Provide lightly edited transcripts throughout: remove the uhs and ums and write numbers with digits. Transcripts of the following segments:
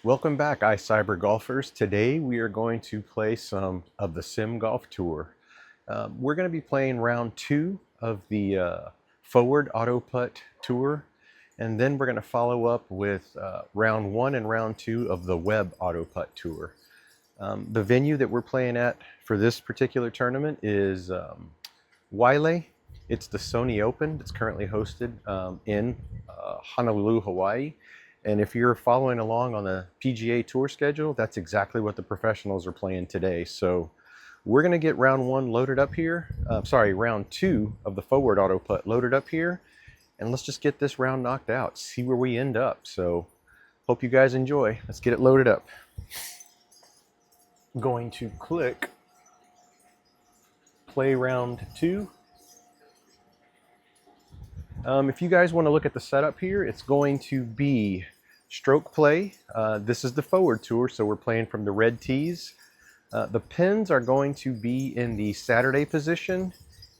Welcome back, iCyber golfers. Today we are going to play some of the Sim Golf Tour. We're going to be playing round 2 of the Forward Auto Putt Tour, and then we're going to follow up with round 1 and round 2 of the Web Auto Putt Tour. The venue that we're playing at for this particular tournament is Waialae. It's the Sony Open. It's currently hosted in Honolulu, Hawaii. And if you're following along on the PGA Tour schedule, that's exactly what the professionals are playing today. So we're going to get round 1 loaded up here. Round 2 of the Forward Auto Putt loaded up here. And let's just get this round knocked out, see where we end up. So hope you guys enjoy. Let's get it loaded up. I'm going to click play round 2. If you guys want to look at the setup here, it's going to be stroke play. This is the Forward Tour, so we're playing from the red tees. The pins are going to be in the Saturday position,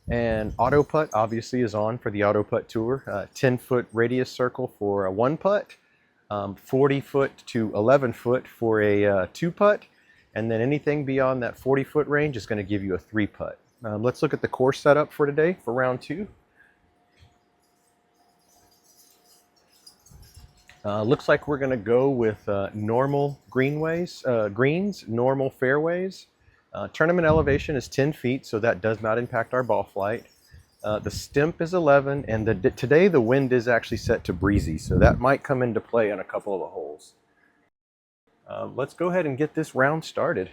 and Auto Putt obviously is on for the Auto Putt Tour. 10-foot radius circle for a 1-putt, 40-foot to 11-foot for a 2-putt, and then anything beyond that 40-foot range is going to give you a 3-putt. Let's look at the course setup for today for round 2. Looks like we're going to go with normal greens, normal fairways. Tournament elevation is 10 feet, so that does not impact our ball flight. The stimp is 11, and today the wind is actually set to breezy, so that might come into play on a couple of the holes. Let's go ahead and get this round started.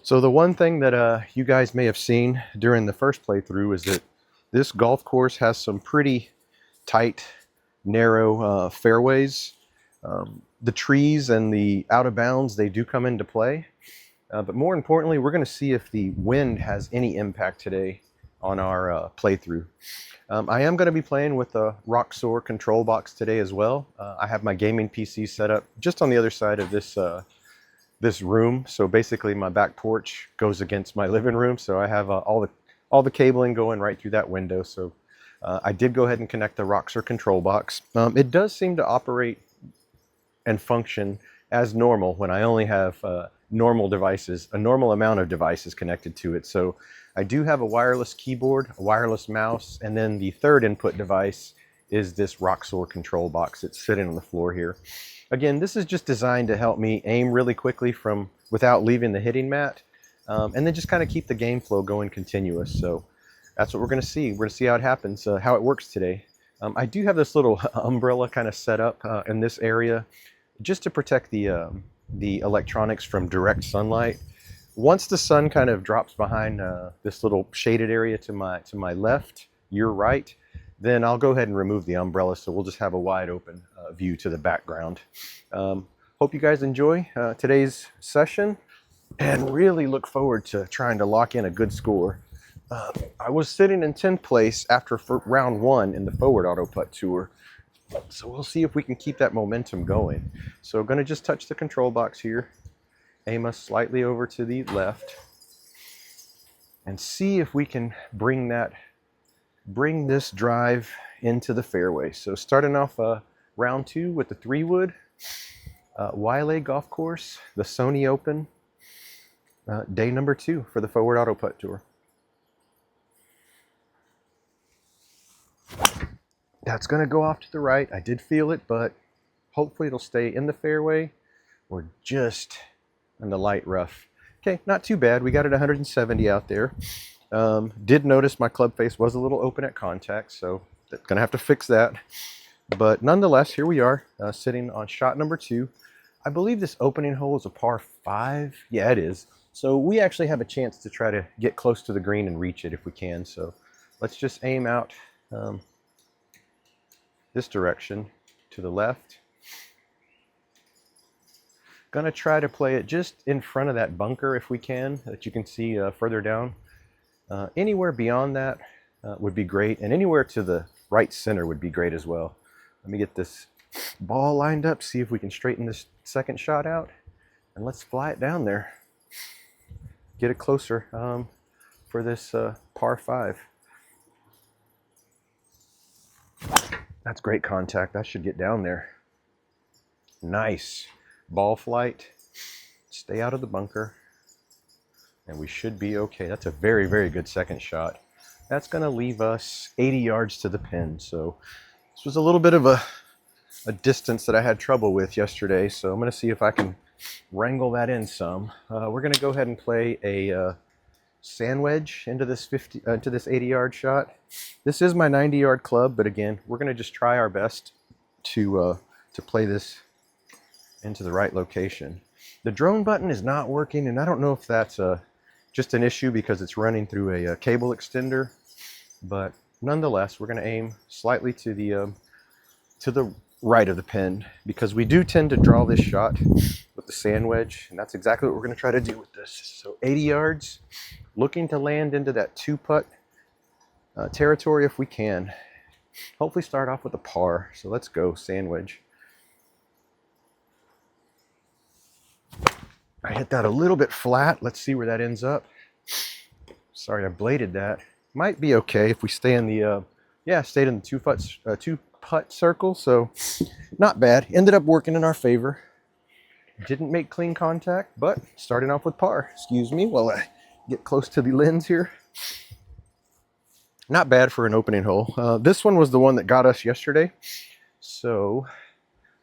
So the one thing that you guys may have seen during the first playthrough is that this golf course has some pretty tight, narrow fairways. The trees and the out of bounds, they do come into play. But more importantly, we're going to see if the wind has any impact today on our playthrough. I am going to be playing with the Roxor control box today as well. I have my gaming PC set up just on the other side of this room. So basically my back porch goes against my living room. So I have all the cabling going right through that window. So I did go ahead and connect the Roxor control box. It does seem to operate and function as normal when I only have normal devices, a normal amount of devices connected to it. So I do have a wireless keyboard, a wireless mouse, and then the third input device is this Roxor control box that's sitting on the floor here. Again, this is just designed to help me aim really quickly without leaving the hitting mat. And then just kind of keep the game flow going continuous. So that's what we're going to see. We're going to see how it happens, how it works today. I do have this little umbrella kind of set up in this area just to protect the electronics from direct sunlight. Once the sun kind of drops behind this little shaded area to my left, your right, then I'll go ahead and remove the umbrella. So we'll just have a wide open view to the background. Hope you guys enjoy today's session, and really look forward to trying to lock in a good score. I was sitting in 10th place after round 1 in the Forward Auto Putt Tour. So we'll see if we can keep that momentum going. So I'm going to just touch the control box here, aim us slightly over to the left, and see if we can bring this drive into the fairway. So starting off round 2 with the 3-wood, Waialae Golf Course, the Sony Open. Day number 2 for the Forward Auto Putt Tour. That's going to go off to the right. I did feel it, but hopefully it'll stay in the fairway or just in the light rough. Okay, not too bad. We got it 170 out there. Did notice my club face was a little open at contact, so going to have to fix that. But nonetheless, here we are sitting on shot number 2. I believe this opening hole is a par 5. Yeah, it is. So we actually have a chance to try to get close to the green and reach it if we can. So let's just aim out this direction to the left. Gonna try to play it just in front of that bunker if we can, that you can see further down. Anywhere beyond that would be great, and anywhere to the right center would be great as well. Let me get this ball lined up, see if we can straighten this second shot out, and let's fly it down there. Get it closer for this par 5. That's great contact. That should get down there. Nice. Ball flight. Stay out of the bunker. And we should be okay. That's a very, very good second shot. That's going to leave us 80 yards to the pin. So this was a little bit of a distance that I had trouble with yesterday. So I'm going to see if I can wrangle that in some. We're going to go ahead and play a sand wedge into this 80-yard shot. This is my 90-yard club, but again, we're going to just try our best to play this into the right location. The drone button is not working, and I don't know if that's just an issue because it's running through a cable extender, but nonetheless, we're going to aim slightly to the right of the pin because we do tend to draw this shot with the sand wedge, and that's exactly what we're going to try to do with this. So 80 yards, looking to land into that 2-putt territory if we can. Hopefully start off with a par. So let's go sand wedge. I hit that a little bit flat. Let's see where that ends up. Sorry, I bladed that. Might be okay if we stay in the stayed in the 2-putt circle. So not bad. Ended up working in our favor. Didn't make clean contact, but starting off with par. Excuse me while I get close to the lens here. Not bad for an opening hole. This one was the one that got us yesterday. So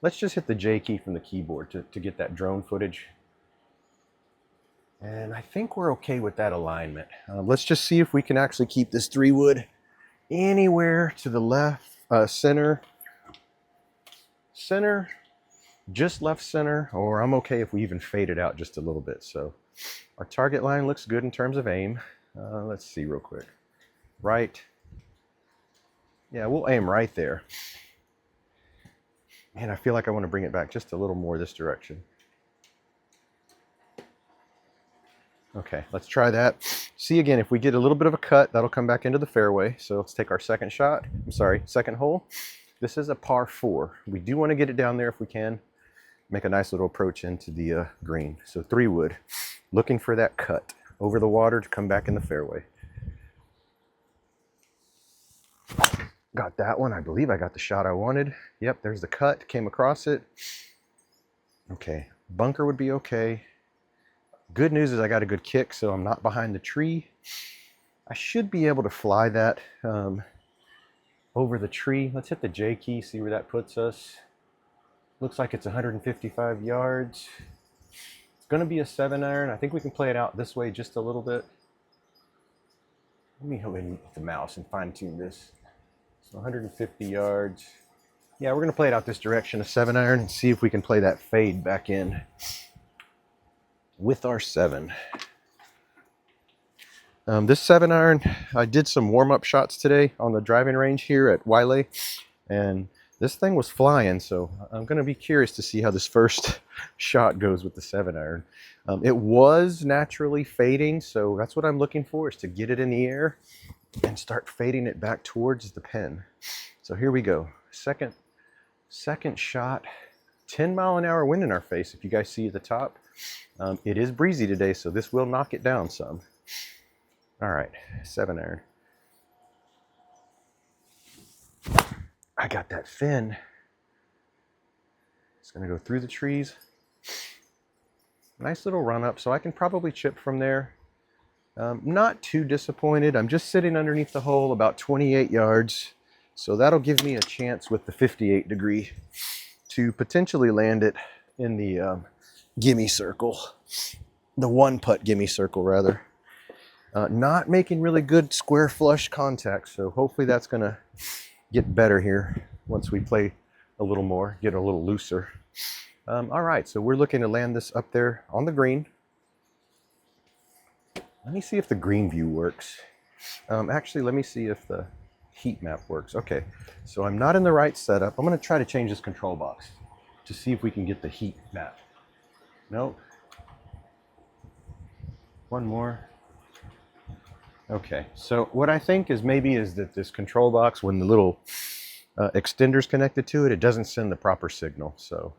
let's just hit the J key from the keyboard to get that drone footage. And I think we're okay with that alignment. Let's just see if we can actually keep this 3-wood anywhere to the left, center, just left center, or I'm okay if we even fade it out just a little bit. So our target line looks good in terms of aim. Let's see real quick. Right. Yeah, we'll aim right there. Man, I feel like I want to bring it back just a little more this direction. Okay, let's try that. See again, if we get a little bit of a cut, that'll come back into the fairway. So let's take our second hole. This is a par 4. We do want to get it down there if we can. Make a nice little approach into the green. So 3-wood, looking for that cut over the water to come back in the fairway. Got that one. I believe I got the shot I wanted. Yep, there's the cut, came across it. Okay, bunker would be okay. Good news is I got a good kick, so I'm not behind the tree. I should be able to fly that over the tree. Let's hit the J key, see where that puts us. Looks like it's 155 yards. It's going to be a 7-iron. I think we can play it out this way just a little bit. Let me hit with the mouse and fine-tune this. So 150 yards. Yeah, we're going to play it out this direction, a 7-iron, and see if we can play that fade back in with our 7. This 7-iron, I did some warm-up shots today on the driving range here at Waialae, and this thing was flying, so I'm going to be curious to see how this first shot goes with the 7-iron. It was naturally fading, so that's what I'm looking for, is to get it in the air and start fading it back towards the pin. So here we go. Second shot. 10-mile-an-hour wind in our face, if you guys see at the top. It is breezy today, so this will knock it down some. All right, 7-iron. I got that fin. It's going to go through the trees. Nice little run up, so I can probably chip from there. Not too disappointed. I'm just sitting underneath the hole about 28 yards. So that'll give me a chance with the 58 degree to potentially land it in the gimme circle. The 1-putt gimme circle, rather. Not making really good square flush contact, so hopefully that's going to get better here once we play a little more, get a little looser. All right, so we're looking to land this up there on the green. Let me see if the green view works. Actually, let me see if the heat map works. Okay, so I'm not in the right setup. I'm going to try to change this control box to see if we can get the heat map. Nope. One more. Okay, so what I think is maybe is that this control box, when the little extender's connected to it, it doesn't send the proper signal. So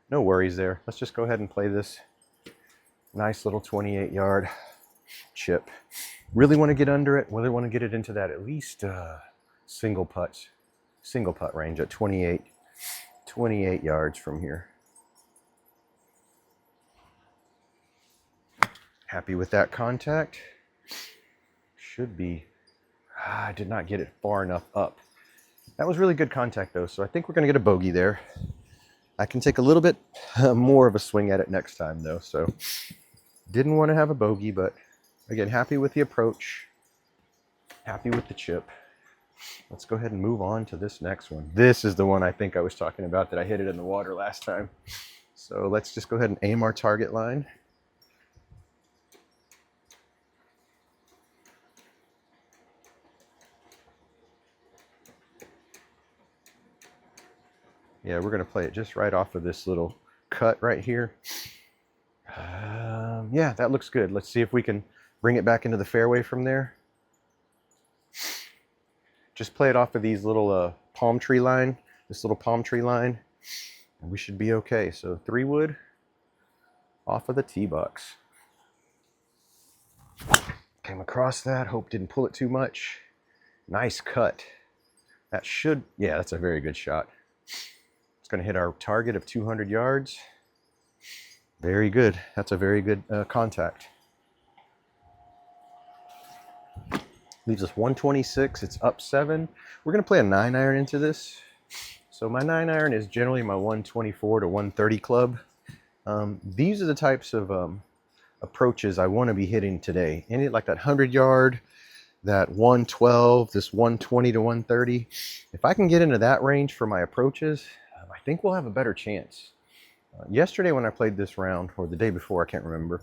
no worries there. Let's just go ahead and play this nice little 28-yard chip. Really want to get under it. Really want to get it into that at least single putt single putt range at 28 yards from here. Happy with that contact. Should be, I did not get it far enough up. That was really good contact though, so I think we're gonna get a bogey there. I can take a little bit more of a swing at it next time though, so didn't want to have a bogey, but again, happy with the approach, happy with the chip. Let's go ahead and move on to this next one. This is the one I think I was talking about that I hit it in the water last time. So let's just go ahead and aim our target line. Yeah, we're gonna play it just right off of this little cut right here. Yeah, that looks good. Let's see if we can bring it back into the fairway from there. Just play it off of these little palm tree line, this little palm tree line, and we should be okay. So 3-wood off of the tee box. Came across that, hope didn't pull it too much. Nice cut. That should, yeah, that's a very good shot. It's going to hit our target of 200 yards. Very good. That's a very good contact. Leaves us 126. It's up 7. We're going to play a 9-iron into this. So my 9-iron is generally my 124 to 130 club. These are the types of approaches I want to be hitting today. Any like that 100-yard, that 112, this 120 to 130. If I can get into that range for my approaches, I think we'll have a better chance. Yesterday when I played this round, or the day before, I can't remember,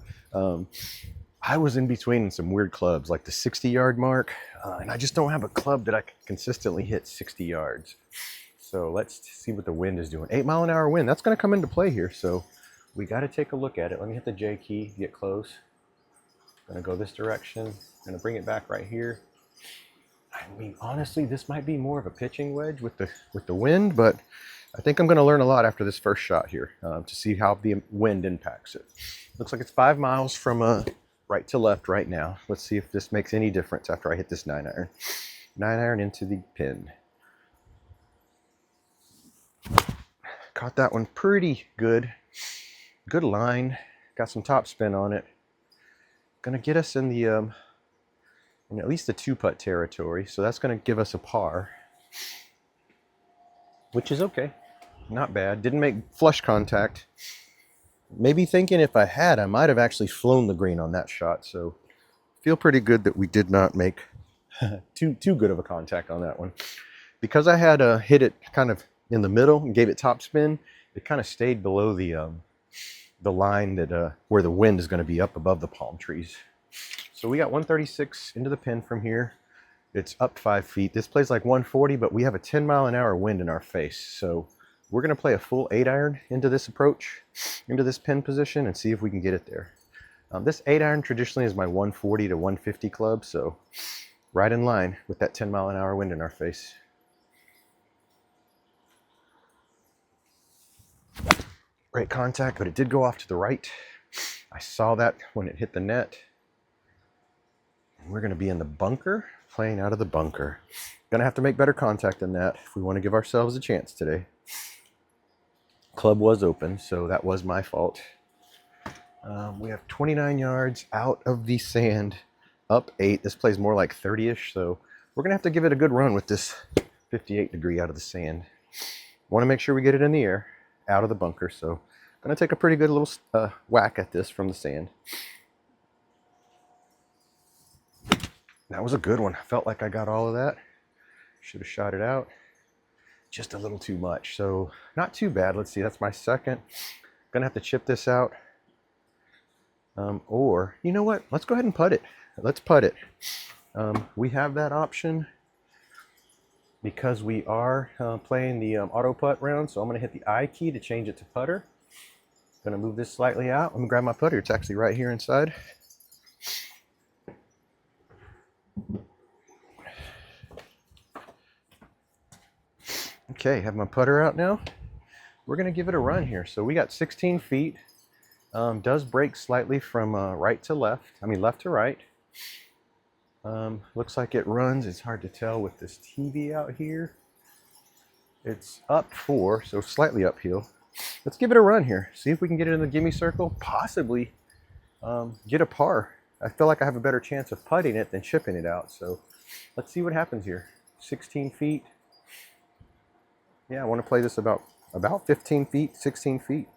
I was in between some weird clubs, like the 60-yard mark, and I just don't have a club that I can consistently hit 60 yards. So let's see what the wind is doing. 8-mile-an-hour wind, that's going to come into play here, so we got to take a look at it. Let me hit the J key, get close. Going to go this direction, going to bring it back right here. I mean, honestly, this might be more of a pitching wedge with the wind, but I think I'm going to learn a lot after this first shot here to see how the wind impacts it. Looks like it's 5 miles from right to left right now. Let's see if this makes any difference after I hit this 9-iron. 9-iron into the pin. Caught that one pretty good. Good line. Got some top spin on it. Going to get us in the in at least the 2-putt territory. So that's going to give us a par, which is okay. Not bad. Didn't make flush contact. Maybe thinking if I had, I might have actually flown the green on that shot. So feel pretty good that we did not make too good of a contact on that one. Because I had hit it kind of in the middle and gave it top spin, it kind of stayed below the line that where the wind is going to be up above the palm trees. So we got 136 into the pin from here. It's up 5 feet. This plays like 140, but we have a 10-mile-an-hour wind in our face. So we're going to play a full 8-iron into this approach, into this pin position, and see if we can get it there. This 8-iron traditionally is my 140 to 150 club, so right in line with that 10-mile-an-hour wind in our face. Great contact, but it did go off to the right. I saw that when it hit the net. And we're going to be in the bunker, playing out of the bunker. Going to have to make better contact than that if we want to give ourselves a chance today. Club was open, so that was my fault. We have 29 yards out of the sand, up 8. This plays more like 30-ish, so we're going to have to give it a good run with this 58 degree out of the sand. Want to make sure we get it in the air, out of the bunker, so I'm going to take a pretty good little whack at this from the sand. That was a good one. I felt like I got all of that. Should have shot it out. Just a little too much, so not too bad. Let's see, that's my second. Gonna have to chip this out. Or, you know what? Let's go ahead and putt it. Let's putt it. We have that option because we are playing the auto putt round, so I'm gonna hit the I key to change it to putter. Gonna move this slightly out. Let me grab my putter. It's actually right here inside. Okay, have my putter out now. We're going to give it a run here. So we got 16 feet. Does break slightly from right to left. I mean left to right. Looks like it runs. It's hard to tell with this TV out here. It's up 4, so slightly uphill. Let's give it a run here. See if we can get it in the gimme circle. Possibly get a par. I feel like I have a better chance of putting it than chipping it out. So let's see what happens here. 16 feet. Yeah, I want to play this about 15 feet, 16 feet.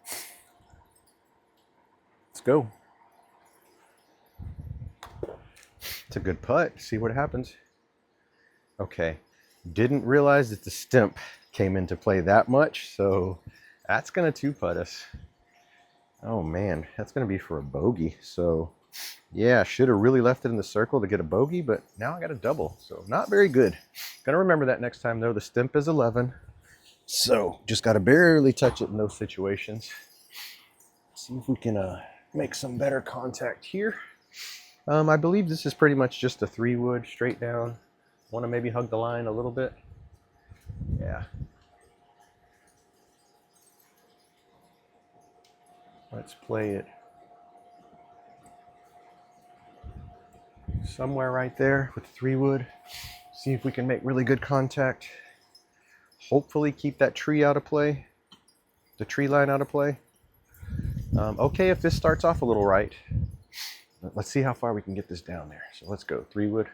Let's go. It's a good putt. See what happens. Okay. Didn't realize that the stimp came into play that much, so that's going to 2-putt us. Oh man, that's going to be for a bogey. So yeah, should have really left it in the circle to get a bogey, but now I got a double, so not very good. Gonna remember that next time though. The stimp is 11, so just got to barely touch it in those situations. See if we can make some better contact here. I believe this is pretty much just a 3-wood straight down. Want to maybe hug the line a little bit. Yeah. Let's play it somewhere right there with the 3-wood. See if we can make really good contact. Hopefully keep that tree out of play, the tree line out of play. Okay, if this starts off a little right. Let's see how far we can get this down there. So let's go 3-wood.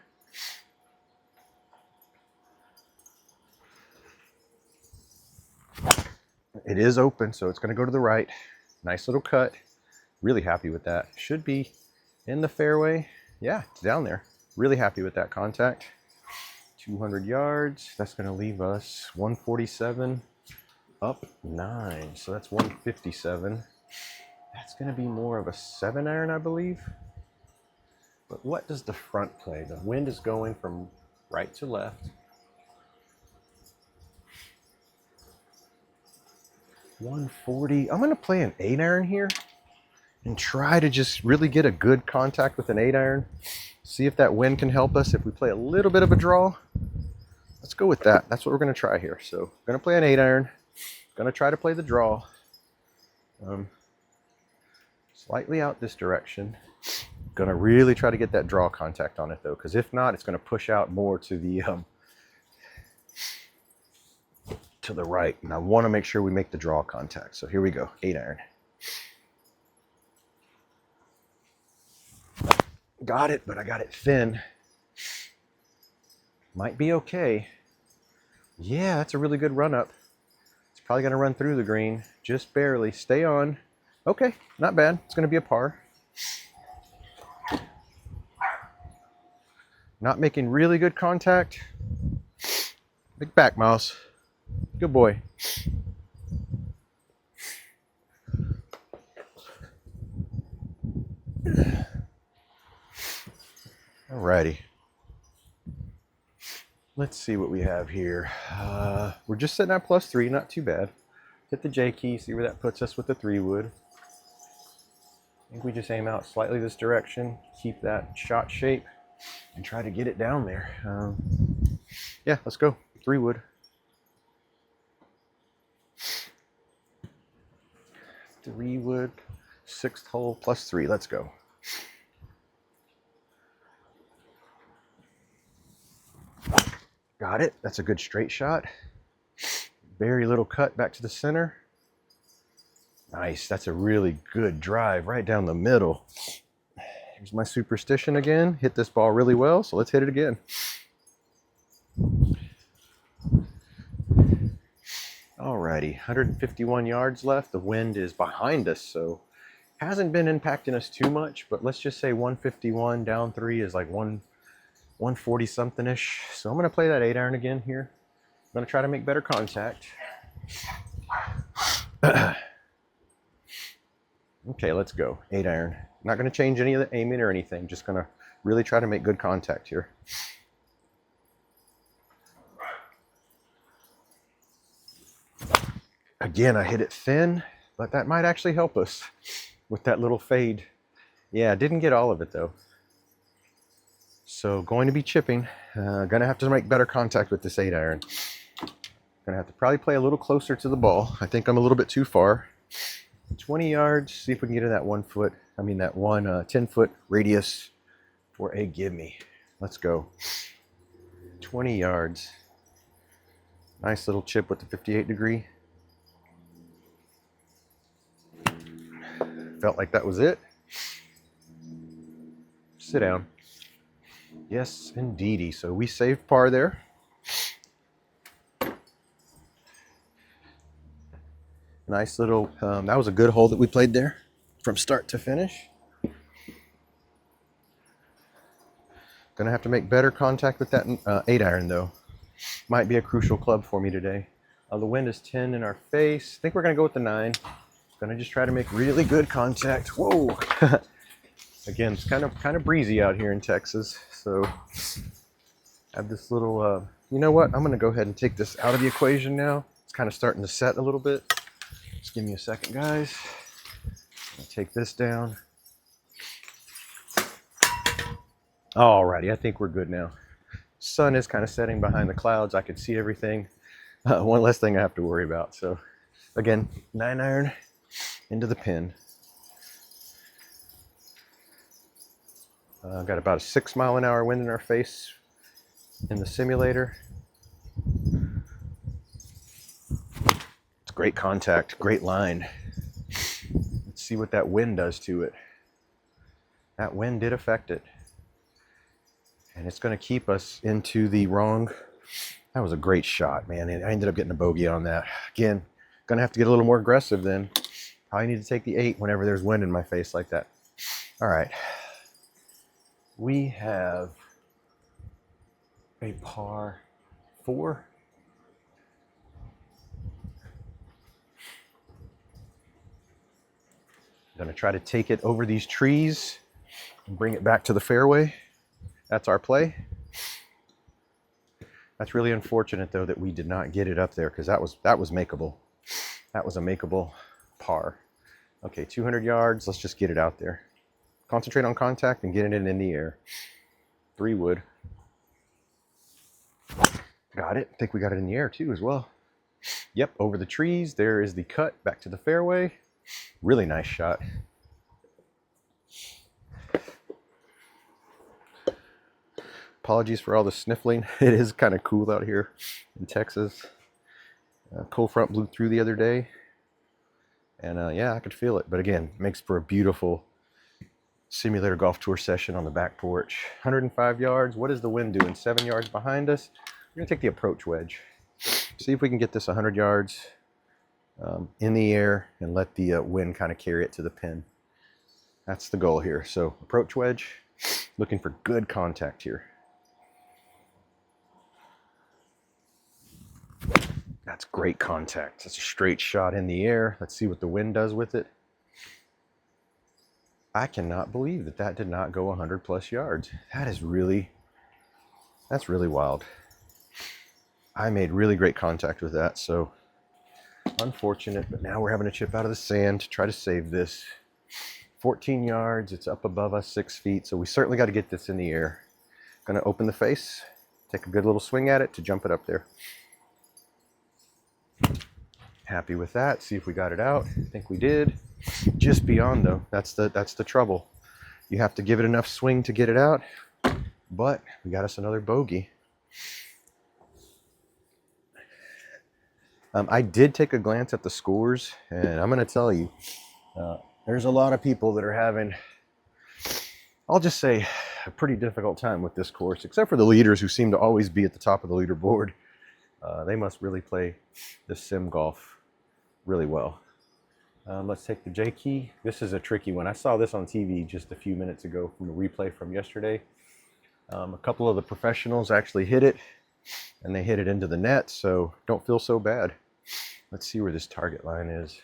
It is open, so it's going to go to the right. Nice little cut. Really happy with that. Should be in the fairway. Yeah, it's down there. Really happy with that contact. 200 yards. That's going to leave us 147 up 9. So that's 157. That's going to be more of a 7-iron, I believe. But what does the front play? The wind is going from right to left. 140. I'm going to play an 8-iron here and try to just really get a good contact with an 8-iron. See if that wind can help us. If we play a little bit of a draw, let's go with that. That's what we're going to try here. So I'm going to play an 8-iron. Going to try to play the draw. Slightly out this direction. Going to really try to get that draw contact on it though, because if not, it's going to push out more to the right, and I want to make sure we make the draw contact. So here we go, 8-iron. Got it, but I got it thin. Might be okay. Yeah, that's a really good run up. It's probably going to run through the green, just barely. Stay on. Okay, not bad. It's going to be a par. Not making really good contact. Big back, Mouse. Good boy. Alrighty. Let's see what we have here. We're just sitting at +3, not too bad. Hit the J key, see where that puts us with the 3-wood. I think we just aim out slightly this direction, keep that shot shape, and try to get it down there. Yeah, let's go. 3-wood. 3-wood, 6th hole +3. Let's go. Got it. That's a good straight shot. Very little cut back to the center. Nice. That's a really good drive right down the middle. Here's my superstition again. Hit this ball really well, so let's hit it again. Alrighty, 151 yards left. The wind is behind us, so hasn't been impacting us too much, but let's just say 151 down 3 is like 140 something-ish. So I'm going to play that 8-iron again here. I'm going to try to make better contact. Okay, let's go. 8-iron. Not going to change any of the aiming or anything. Just going to really try to make good contact here. Again, I hit it thin, but that might actually help us with that little fade. Yeah, didn't get all of it though. So going to be chipping. Gonna have to make better contact with this 8-iron. Gonna have to probably play a little closer to the ball. I think I'm a little bit too far. 20 yards, see if we can get in that 10-foot radius for a gimme. Let's go. 20 yards. Nice little chip with the 58 degree. Felt like that was it. Sit down. Yes, indeedy. So we saved par there. Nice little, that was a good hole that we played there from start to finish. Gonna have to make better contact with that 8-iron though. Might be a crucial club for me today. The wind is 10 in our face. I think we're gonna go with the 9. Gonna just try to make really good contact. Whoa! Again, it's kind of breezy out here in Texas, so I have this little. You know what? I'm gonna go ahead and take this out of the equation now. It's kind of starting to set a little bit. Just give me a second, guys. I'll take this down. Alrighty, I think we're good now. Sun is kind of setting behind the clouds. I can see everything. One less thing I have to worry about. So, again, 9-iron into the pin. Got about a 6-mile-an-hour wind in our face in the simulator. It's great contact, great line. Let's see what that wind does to it. That wind did affect it. And it's going to keep us into the wrong. That was a great shot, man. I ended up getting a bogey on that. Again, going to have to get a little more aggressive then. Probably need to take the 8 whenever there's wind in my face like that. All right. We have a par 4. I'm going to try to take it over these trees and bring it back to the fairway. That's our play. That's really unfortunate though that we did not get it up there because that was makeable. That was a makeable par. Okay, 200 yards. Let's just get it out there. Concentrate on contact and getting it in the air. 3 wood. Got it. I think we got it in the air too as well. Yep, over the trees. There is the cut back to the fairway. Really nice shot. Apologies for all the sniffling. It is kind of cool out here in Texas. Cold front blew through the other day. And yeah, I could feel it. But again, makes for a beautiful simulator golf tour session on the back porch. 105 yards. What is the wind doing? 7 yards behind us. We're going to take the approach wedge. See if we can get this 100 yards in the air and let the wind kind of carry it to the pin. That's the goal here. So approach wedge. Looking for good contact here. That's great contact. That's a straight shot in the air. Let's see what the wind does with it. I cannot believe that that did not go 100 plus yards. That's really wild. I made really great contact with that, so unfortunate, but now we're having to chip out of the sand to try to save this. 14 yards, it's up above us 6 feet, so we certainly got to get this in the air. Gonna open the face, take a good little swing at it to jump it up there. Happy with that. See if we got it out. I think we did. Just beyond though. That's the trouble. You have to give it enough swing to get it out. But we got us another bogey. I did take a glance at the scores, and I'm going to tell you, there's a lot of people that are having, I'll just say, a pretty difficult time with this course, except for the leaders who seem to always be at the top of the leaderboard. They must really play the sim golf really well. Let's take the J key. This is a tricky one. I saw this on TV just a few minutes ago from a replay from yesterday. A couple of the professionals actually hit it, and they hit it into the net, so don't feel so bad. Let's see where this target line is.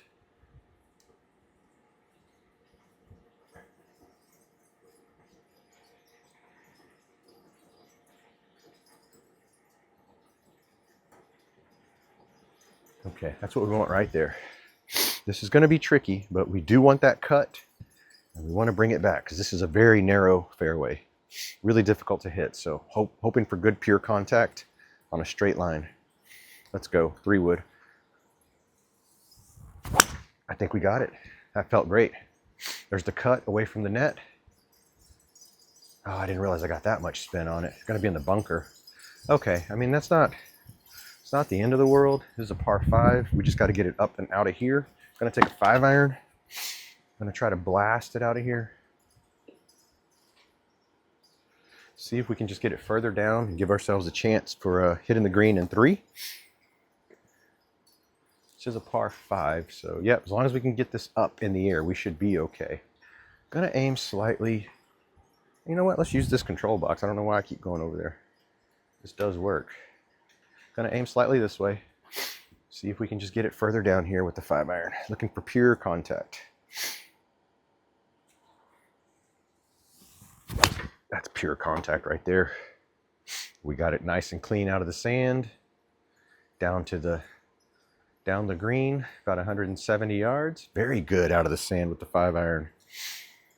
Okay, that's what we want right there. This is going to be tricky, but we do want that cut, and we want to bring it back because this is a very narrow fairway. Really difficult to hit, so hoping for good pure contact on a straight line. Let's go, 3 wood. I think we got it. That felt great. There's the cut away from the net. Oh, I didn't realize I got that much spin on it. It's going to be in the bunker. Okay, I mean, it's not It's not the end of the world. This is a par 5. We just got to get it up and out of here. I'm going to take a 5-iron. I'm going to try to blast it out of here. See if we can just get it further down and give ourselves a chance for hitting the green in 3. This is a par 5, so yeah, as long as we can get this up in the air, we should be okay. Gonna aim slightly. You know what? Let's use this control box. I don't know why I keep going over there. This does work. Gonna aim slightly this way. See if we can just get it further down here with the 5-iron. Looking for pure contact. That's pure contact right there. We got it nice and clean out of the sand, down the green, about 170 yards. Very good out of the sand with the 5-iron.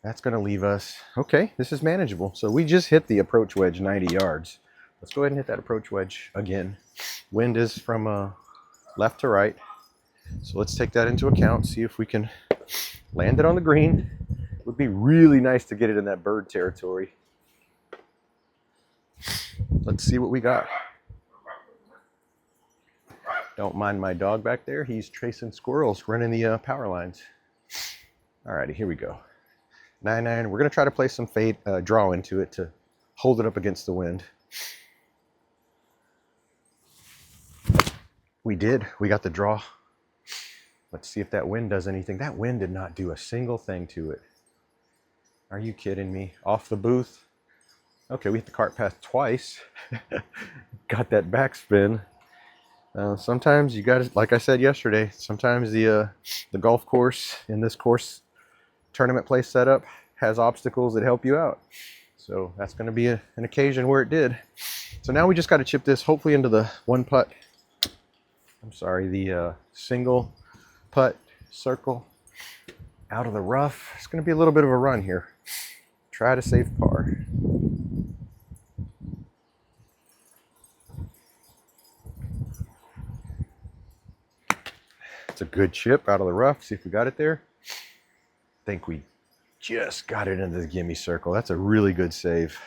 That's going to leave us, okay, this is manageable. So we just hit the approach wedge 90 yards. Let's go ahead and hit that approach wedge again. Wind is from left to right. So let's take that into account, see if we can land it on the green. It would be really nice to get it in that bird territory. Let's see what we got. Don't mind my dog back there. He's chasing squirrels, running the power lines. Alrighty, here we go. 9-9. We're going to try to play some fade draw into it to hold it up against the wind. We did. We got the draw. Let's see if that wind does anything. That wind did not do a single thing to it. Are you kidding me? Off the booth. Okay, we hit the cart path twice. Got that backspin. Sometimes you got to, like I said yesterday, sometimes the golf course in this course tournament play setup has obstacles that help you out. So that's going to be an occasion where it did. So now we just got to chip this hopefully into the the single putt circle out of the rough. It's going to be a little bit of a run here. Try to save par. It's a good chip out of the rough. See if we got it there. I think we just got it into the gimme circle. That's a really good save.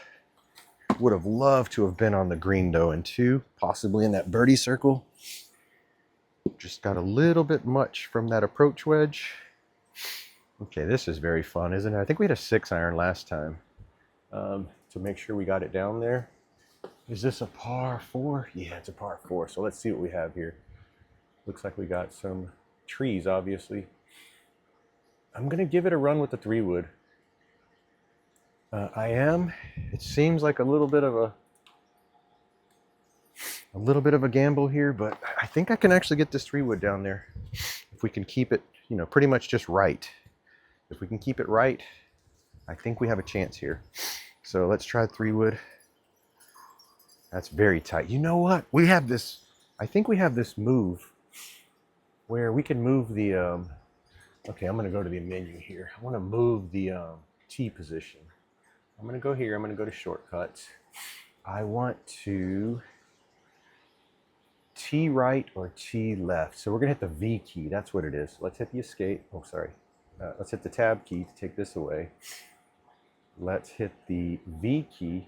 Would have loved to have been on the green though in 2, possibly in that birdie circle. Just got a little bit much from that approach wedge. Okay, this is very fun, isn't it? I think we had a 6-iron last time to make sure we got it down there. Is this a par 4? Yeah, it's a par 4. So let's see what we have here. Looks like we got some trees, obviously. I'm going to give it a run with the 3-wood. I am. It seems like a little bit of a gamble here, but I think I can actually get this 3-wood down there if we can keep it, you know, pretty much just right. If we can keep it right, I think we have a chance here. So let's try 3-wood. That's very tight. You know what? We have this, I think we have this move where we can move the, okay, I'm going to go to the menu here. I want to move the tee position. I'm going to go here. I'm going to go to shortcuts. I want to tee right or tee left. So we're going to hit the V key. That's what it is. Let's hit the escape. Oh, sorry. Let's hit the tab key to take this away. Let's hit the V key.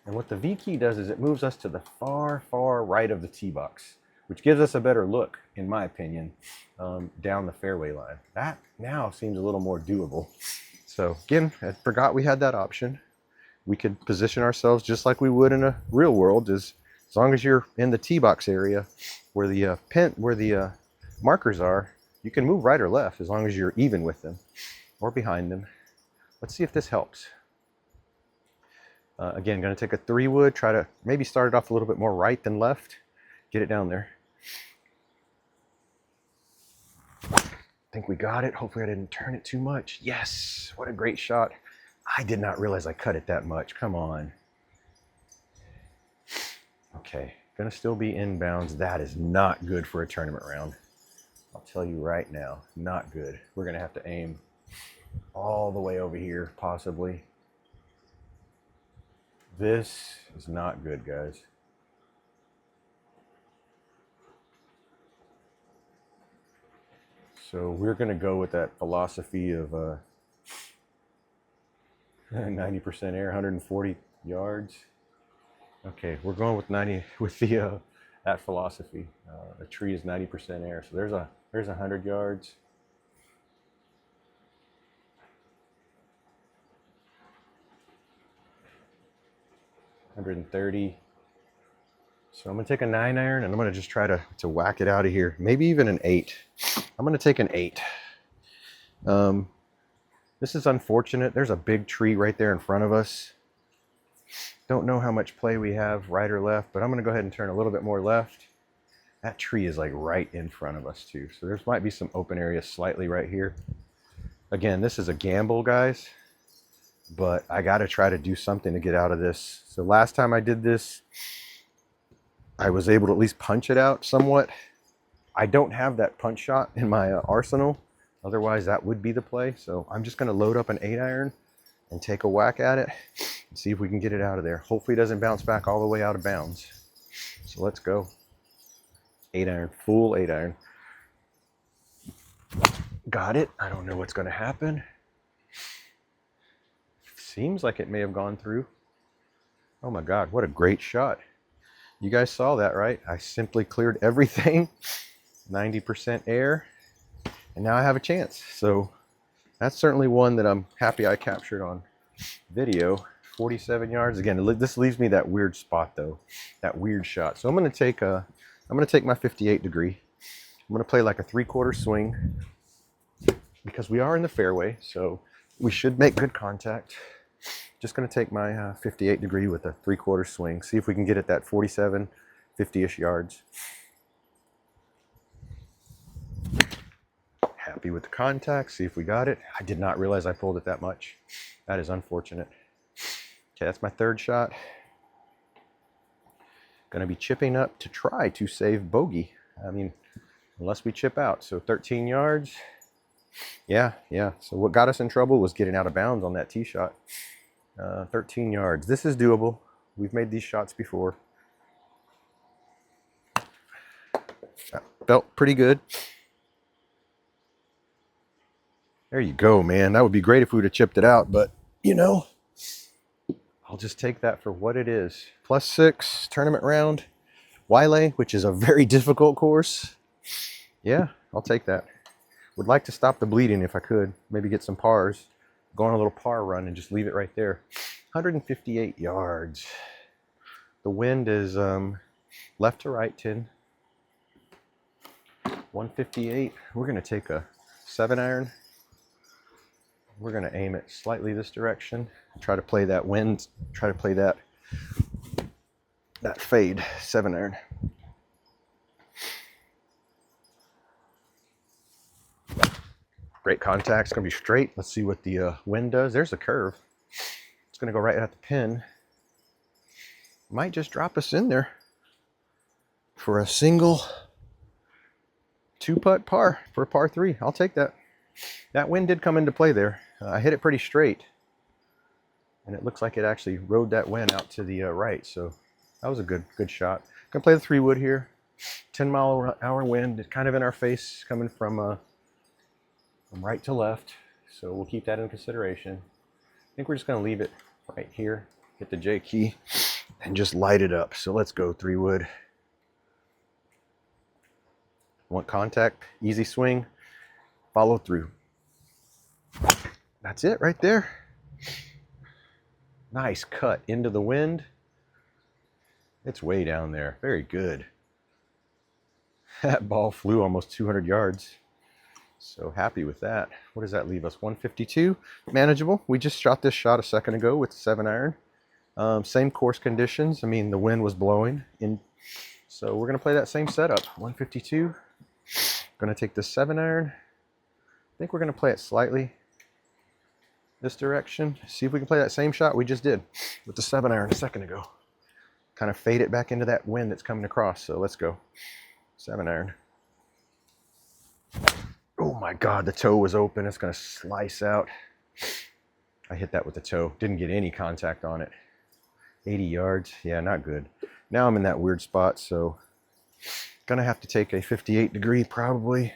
And what the V key does is it moves us to the far, far right of the tee box, which gives us a better look, in my opinion, down the fairway line. That now seems a little more doable. So again, I forgot we had that option. We could position ourselves just like we would in a real world, as long as you're in the tee box area where the markers are, you can move right or left as long as you're even with them or behind them. Let's see if this helps. Again, going to take a 3-wood, try to maybe start it off a little bit more right than left. Get it down there. I think we got it. Hopefully I didn't turn it too much. Yes, what a great shot. I did not realize I cut it that much. Come on. Okay, going to still be inbounds. That is not good for a tournament round. I'll tell you right now, not good. We're going to have to aim all the way over here, possibly. This is not good, guys. So we're going to go with that philosophy of 90% air, 140 yards. Okay, we're going with 90 with the that philosophy. The tree is 90% air, so there's 100 yards. $130. So I'm gonna take a 9-iron and I'm gonna just try to whack it out of here. Maybe even an 8. I'm gonna take an 8. This is unfortunate. There's a big tree right there in front of us. Don't know how much play we have right or left, but I'm gonna go ahead and turn a little bit more left. That tree is like right in front of us too. So there might be some open area slightly right here. Again, this is a gamble, guys, but I gotta try to do something to get out of this. So last time I did this, I was able to at least punch it out somewhat. I don't have that punch shot in my arsenal. Otherwise, that would be the play. So I'm just gonna load up an 8-iron and take a whack at it and see if we can get it out of there. Hopefully it doesn't bounce back all the way out of bounds. So let's go. 8-iron, full 8-iron. Got it. I don't know what's gonna happen. Seems like it may have gone through. Oh my God, what a great shot. You guys saw that, right? I simply cleared everything, 90% air, and now I have a chance. So that's certainly one that I'm happy I captured on video. 47 yards. Again, this leaves me that weird spot though, that weird shot. So I'm gonna take my 58 degree. I'm gonna play like a 3/4 swing because we are in the fairway, so we should make good contact. Just gonna take my 58 degree with a 3/4 swing. See if we can get at that 47, 50-ish yards. Happy with the contact. See if we got it. I did not realize I pulled it that much. That is unfortunate. Okay, that's my 3rd shot. Gonna be chipping up to try to save bogey. I mean, unless we chip out. So 13 yards. Yeah. So what got us in trouble was getting out of bounds on that tee shot. 13 yards. This is doable. We've made these shots before. That felt pretty good. There you go, man. That would be great if we would have chipped it out, but you know, I'll just take that for what it is. +6 tournament round. Waialae, which is a very difficult course. Yeah, I'll take that. Would like to stop the bleeding if I could. Maybe get some pars. Go on a little par run and just leave it right there. 158 yards. The wind is left to right 10. 158. We're going to take a 7-iron. We're going to aim it slightly this direction. Try to play that wind. Try to play that fade 7-iron. Great contact. It's going to be straight. Let's see what the wind does. There's the curve. It's going to go right at the pin. Might just drop us in there for a single 2-putt par for a par 3. I'll take that. That wind did come into play there. I hit it pretty straight, and it looks like it actually rode that wind out to the right. So that was a good shot. Gonna play the 3-wood here. 10-mile-an-hour wind, kind of in our face, coming from right to left. So we'll keep that in consideration. I think we're just gonna leave it right here. Hit the J key and just light it up. So let's go 3-wood. Want contact, easy swing, follow through. That's it right there. Nice cut into the wind. It's way down there. Very good. That ball flew almost 200 yards. So happy with that. What does that leave us? 152. Manageable. We just shot this shot a second ago with the 7-iron. Same course conditions. I mean, the wind was blowing in. So we're going to play that same setup. 152. Going to take the 7-iron. I think we're going to play it slightly this direction. See if we can play that same shot we just did with the 7-iron a second ago. Kind of fade it back into that wind that's coming across. So let's go. 7-iron. Oh my God, the toe was open. It's going to slice out. I hit that with the toe. Didn't get any contact on it. 80 yards. Yeah, not good. Now I'm in that weird spot, so gonna have to take a 58 degree probably.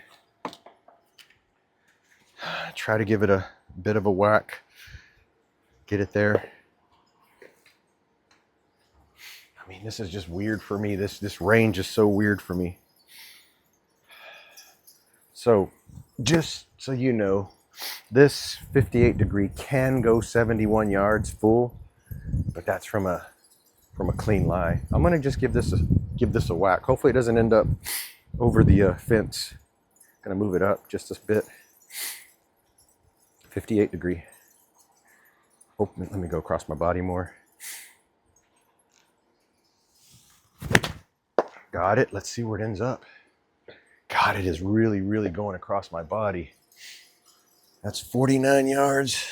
Try to give it a bit of a whack. Get it there. I mean, this is just weird for me. This range is so weird for me. So just so you know, this 58 degree can go 71 yards full, but that's from a clean lie. I'm gonna just give this a whack. Hopefully it doesn't end up over the fence. Gonna move it up just a bit. 58 degree. Oh, let me go across my body more. Got it. Let's see where it ends up. God, it is really, really going across my body. That's 49 yards.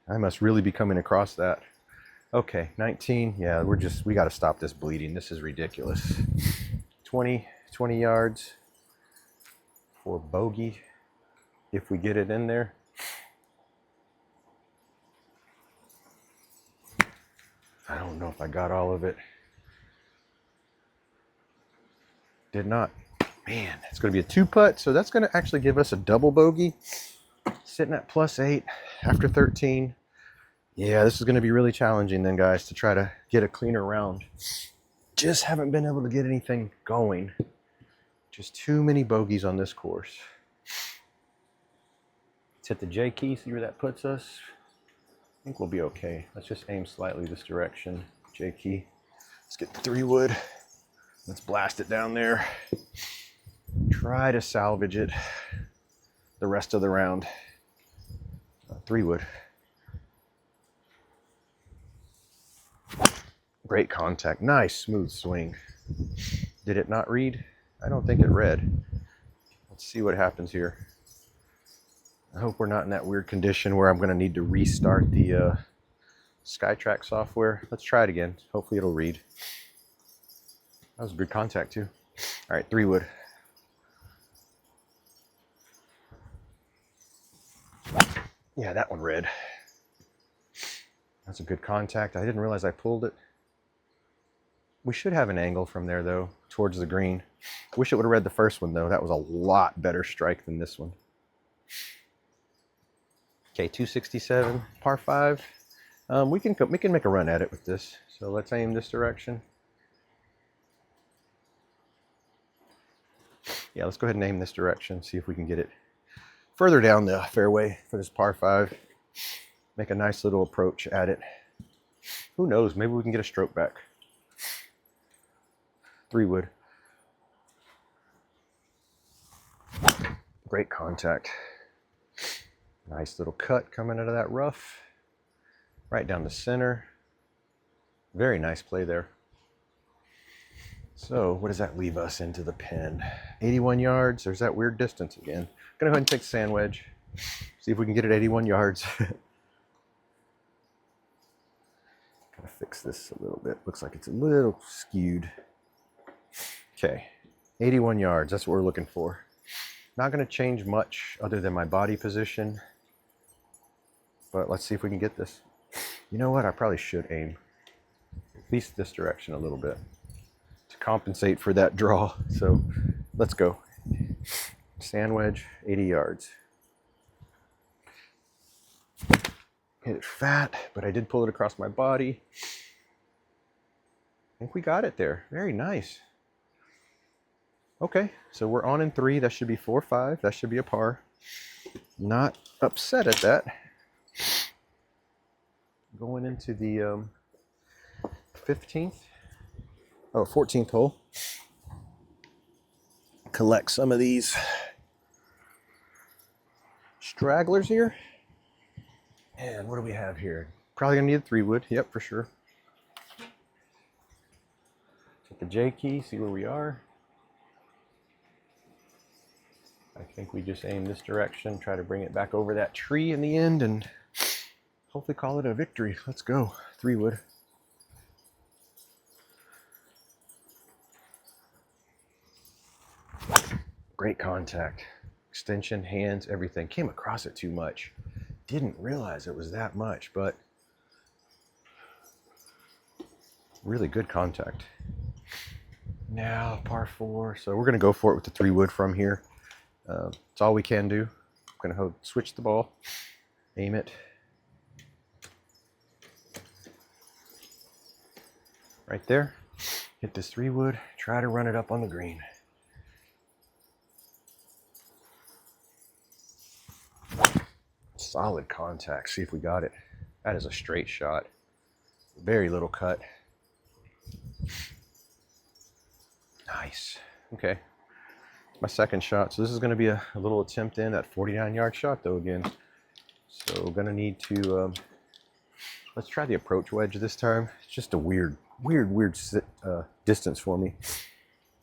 I must really be coming across that. Okay, 19. Yeah, we got to stop this bleeding. This is ridiculous. 20 yards for bogey, if we get it in there. I don't know if I got all of it. Did not. Man, it's going to be a 2-putt, so that's going to actually give us a double bogey. Sitting at +8 after 13. Yeah, this is going to be really challenging then, guys, to try to get a cleaner round. Just haven't been able to get anything going. Just too many bogeys on this course. Let's hit the J key, see where that puts us. I think we'll be okay. Let's just aim slightly this direction. J key. Let's get the 3-wood. Let's blast it down there. Try to salvage it the rest of the round. 3-wood. Great contact. Nice smooth swing. Did it not read? I don't think it read. Let's see what happens here. I hope we're not in that weird condition where I'm going to need to restart the SkyTrack software. Let's try it again. Hopefully it'll read. That was a good contact too. All right, 3-wood. Yeah, that one read. That's a good contact. I didn't realize I pulled it. We should have an angle from there though, towards the green. Wish it would have read the first one though. That was a lot better strike than this one. Okay, 267, par 5. We can make a run at it with this. So let's aim this direction. Yeah, let's go ahead and aim this direction, see if we can get it further down the fairway for this par 5. Make a nice little approach at it. Who knows, maybe we can get a stroke back. 3-wood. Great contact. Nice little cut coming out of that rough. Right down the center. Very nice play there. So what does that leave us into the pin? 81 yards. There's that weird distance again. Gonna go ahead and take the sand wedge. See if we can get it 81 yards. Gotta fix this a little bit. Looks like it's a little skewed. Okay, 81 yards. That's what we're looking for. Not gonna change much other than my body position. But let's see if we can get this. You know what? I probably should aim at least this direction a little bit to compensate for that draw. So let's go. Sand wedge, 80 yards. Hit it fat, but I did pull it across my body. I think we got it there. Very nice. Okay, so we're on in 3. That should be 4-5. That should be a par. Not upset at that. Going into the 14th hole. Collect some of these stragglers here. And what do we have here? Probably gonna need a 3-wood. Yep, for sure. Take the J key, see where we are. I think we just aim this direction, try to bring it back over that tree in the end, and hopefully call it a victory. Let's go. 3-wood. Great contact. Extension, hands, everything. Came across it too much. Didn't realize it was that much, but really good contact. Now, par 4. So we're going to go for it with the 3-wood from here. It's all we can do. I'm going to switch the ball, aim it. right there. Hit this 3-wood, try to run it up on the green. Solid contact. See if we got it. That is a straight shot. Very little cut. Nice. Okay. My second shot. So this is going to be a little attempt in that 49-yard shot though again. So we're going to need to, let's try the approach wedge this time. It's just a weird distance for me.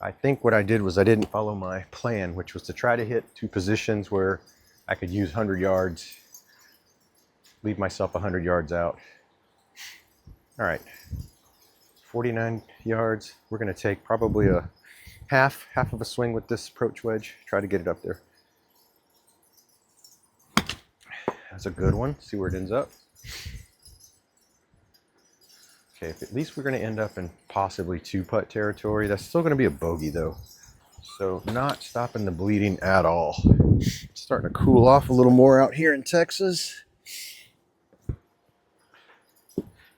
I think what I did was I didn't follow my plan, which was to try to hit 2 positions where I could use 100 yards, leave myself 100 yards out. All right, 49 yards. We're going to take probably a half of a swing with this approach wedge. Try to get it up there. That's a good one. See where it ends up. Okay, at least we're going to end up in possibly 2-putt territory. That's still going to be a bogey though. So not stopping the bleeding at all. It's starting to cool off a little more out here in Texas.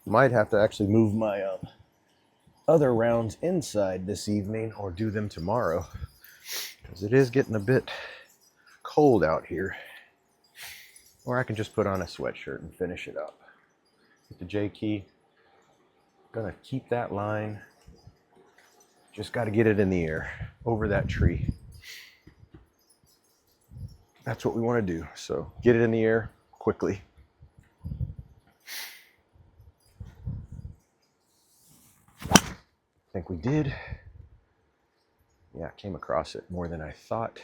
Might have to actually move my other rounds inside this evening or do them tomorrow, because it is getting a bit cold out here. Or I can just put on a sweatshirt and finish it up. With the J key. Gonna keep that line. Just got to get it in the air over that tree. That's what we want to do. So get it in the air quickly. I think we did. Yeah, came across it more than I thought.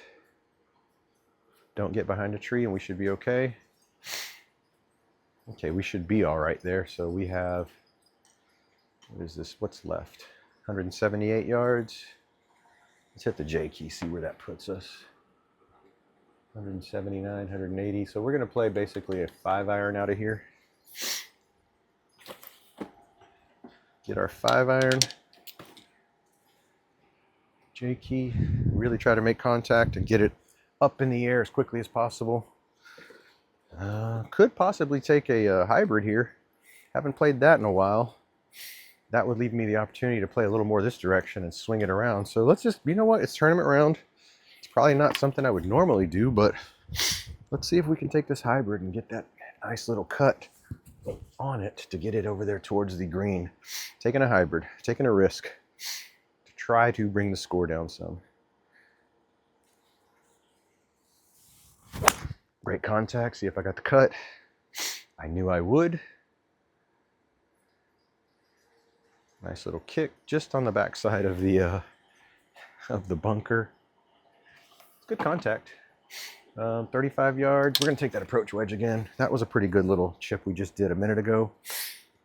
Don't get behind a tree and we should be okay. Okay, we should be all right there. So we have, what is this? What's left? 178 yards. Let's hit the J key, see where that puts us. 179, 180. So we're going to play basically a 5-iron out of here. Get our 5-iron. J key. Really try to make contact and get it up in the air as quickly as possible. Could possibly take a hybrid here. Haven't played that in a while. That would leave me the opportunity to play a little more this direction and swing it around. So let's just, you know what, it's tournament round. It's probably not something I would normally do, but let's see if we can take this hybrid and get that nice little cut on it to get it over there towards the green. Taking a hybrid, taking a risk to try to bring the score down some. Great contact, see if I got the cut. I knew I would. Nice little kick just on the backside of the bunker. It's good contact. 35 yards. We're going to take that approach wedge again. That was a pretty good little chip we just did a minute ago.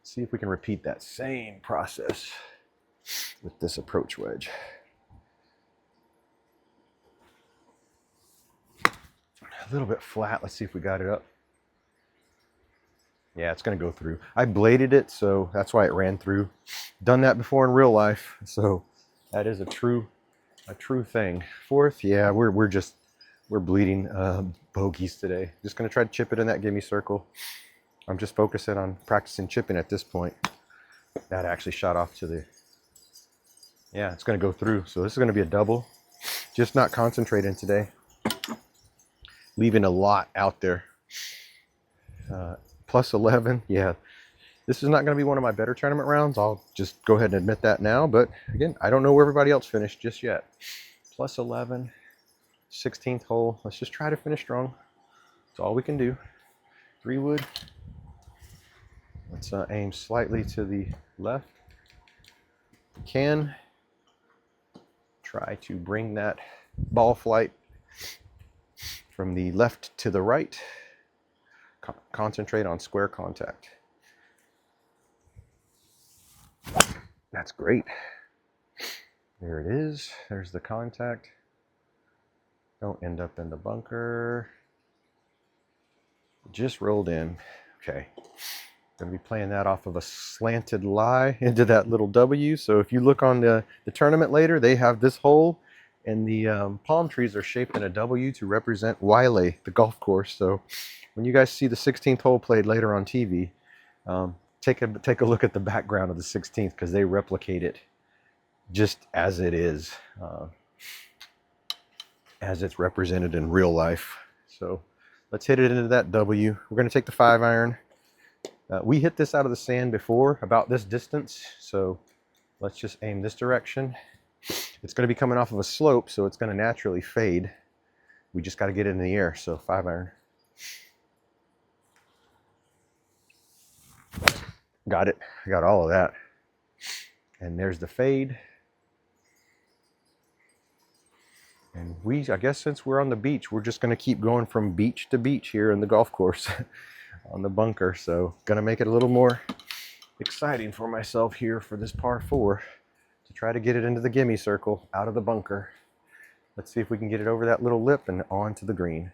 See if we can repeat that same process with this approach wedge. A little bit flat. Let's see if we got it up. Yeah, it's going to go through. I bladed it, so that's why it ran through. Done that before in real life, so that is a true thing. Fourth, yeah, we're bleeding bogeys today. Just going to try to chip it in that gimme circle. I'm just focusing on practicing chipping at this point. That actually shot off to the, yeah, it's going to go through. So this is going to be a double. Just not concentrating today. Leaving a lot out there. Plus 11, yeah. This is not going to be one of my better tournament rounds. I'll just go ahead and admit that now. But again, I don't know where everybody else finished just yet. Plus 11, 16th hole. Let's just try to finish strong. That's all we can do. 3-wood. Let's aim slightly to the left. Can try to bring that ball flight from the left to the right. Concentrate on square contact. That's great. There it is. There's the contact. Don't end up in the bunker. Just rolled in. Okay. Going to be playing that off of a slanted lie into that little W. So if you look on the tournament later, they have this hole, and the palm trees are shaped in a W to represent Waialae, the golf course. So when you guys see the 16th hole played later on TV, take a look at the background of the 16th, because they replicate it just as it is, as it's represented in real life. So let's hit it into that W. We're going to take the 5-iron. We hit this out of the sand before, about this distance, so let's just aim this direction. It's going to be coming off of a slope, so it's going to naturally fade. We just got to get it in the air, so 5-iron. Got it. I got all of that. And there's the fade. And I guess since we're on the beach, we're just going to keep going from beach to beach here in the golf course on the bunker. So going to make it a little more exciting for myself here for this par 4 to try to get it into the gimme circle out of the bunker. Let's see if we can get it over that little lip and onto the green.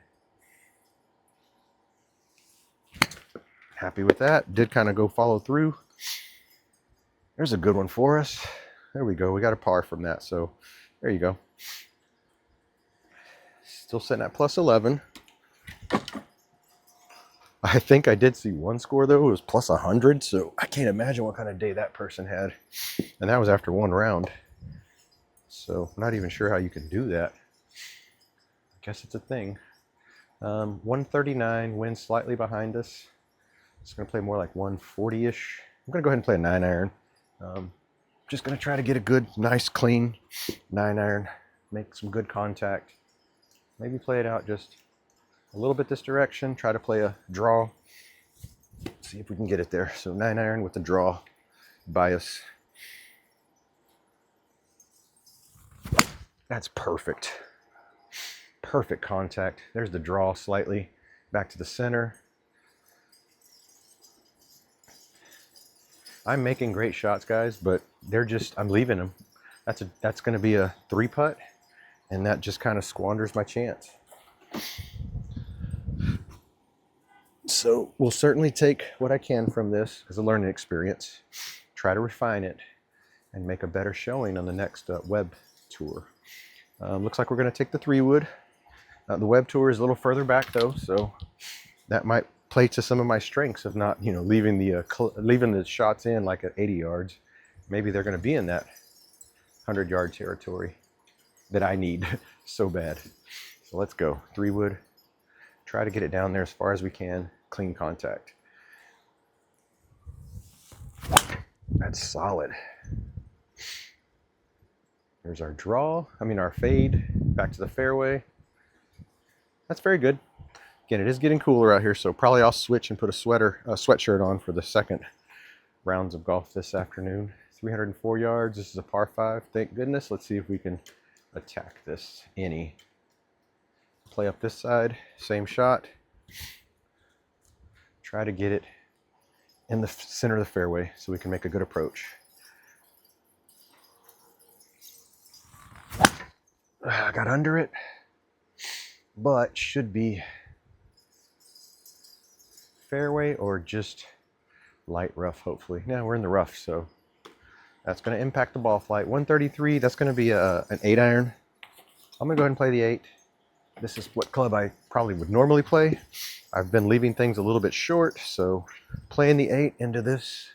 Happy with that. Did kind of go follow through. There's a good one for us. There we go. We got a par from that. So there you go. Still sitting at plus 11. I think I did see one score though. It was plus 100. So I can't imagine what kind of day that person had. And that was after one round. So I'm not even sure how you can do that. I guess it's a thing. 139, wind slightly behind us. It's going to play more like 140-ish. I'm going to go ahead and play a 9-iron. Just going to try to get a good, nice, clean 9-iron. Make some good contact. Maybe play it out just a little bit this direction. Try to play a draw. See if we can get it there. So 9-iron with the draw bias. That's perfect. Perfect contact. There's the draw slightly back to the center. I'm making great shots, guys, but I'm leaving them. That's going to be a 3-putt, and that just kind of squanders my chance. So we'll certainly take what I can from this as a learning experience, try to refine it, and make a better showing on the next web tour. Looks like we're going to take the 3-wood. The web tour is a little further back though, so that might play to some of my strengths of not, leaving the shots in like at 80 yards. Maybe they're going to be in that 100-yard territory that I need so bad. So let's go 3-wood. Try to get it down there as far as we can. Clean contact. That's solid. There's our our fade back to the fairway. That's very good. Again, it is getting cooler out here, so probably I'll switch and put a sweatshirt on for the second rounds of golf this afternoon. 304 yards. This is a par 5. Thank goodness. Let's see if we can attack this any. Play up this side. Same shot. Try to get it in the center of the fairway so we can make a good approach. I got under it, but should be fairway or just light rough, hopefully. Yeah, we're in the rough, so that's going to impact the ball flight. 133, that's going to be an 8-iron. I'm going to go ahead and play the 8. This is what club I probably would normally play. I've been leaving things a little bit short, so playing the 8 into this.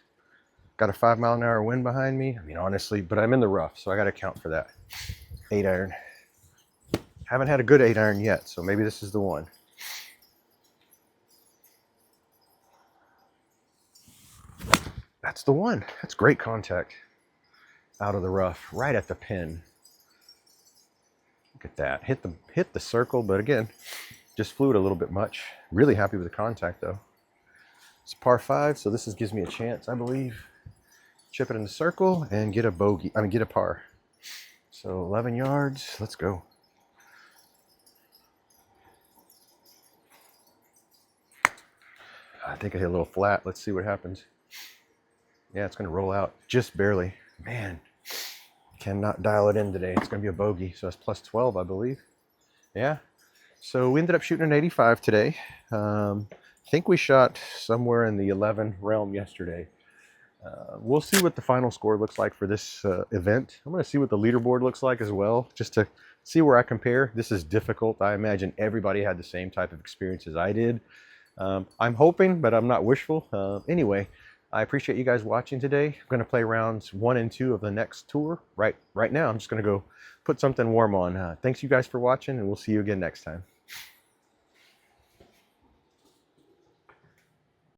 Got a 5-mile-an-hour wind behind me. I mean, honestly, but I'm in the rough, so I got to account for that. 8-iron. Haven't had a good 8-iron yet, so maybe this is the one. That's the one. That's great contact. Out of the rough, right at the pin. Look at that. Hit the circle, but again, just flew it a little bit much. Really happy with the contact though. It's par 5, so this gives me a chance, I believe. Chip it in the circle and get a bogey. Get a par. So 11 yards. Let's go. I think I hit a little flat. Let's see what happens. Yeah, it's going to roll out just barely. Man, cannot dial it in today. It's going to be a bogey, so that's plus 12, I believe. Yeah. So we ended up shooting an 85 today. I think we shot somewhere in the 11 realm yesterday. We'll see what the final score looks like for this event. I'm going to see what the leaderboard looks like as well, just to see where I compare. This is difficult. I imagine everybody had the same type of experience as I did. I'm hoping, but I'm not wishful. Anyway, I appreciate you guys watching today. I'm going to play rounds 1 and 2 of the next tour. Right now, I'm just going to go put something warm on. Thanks you guys for watching, and we'll see you again next time.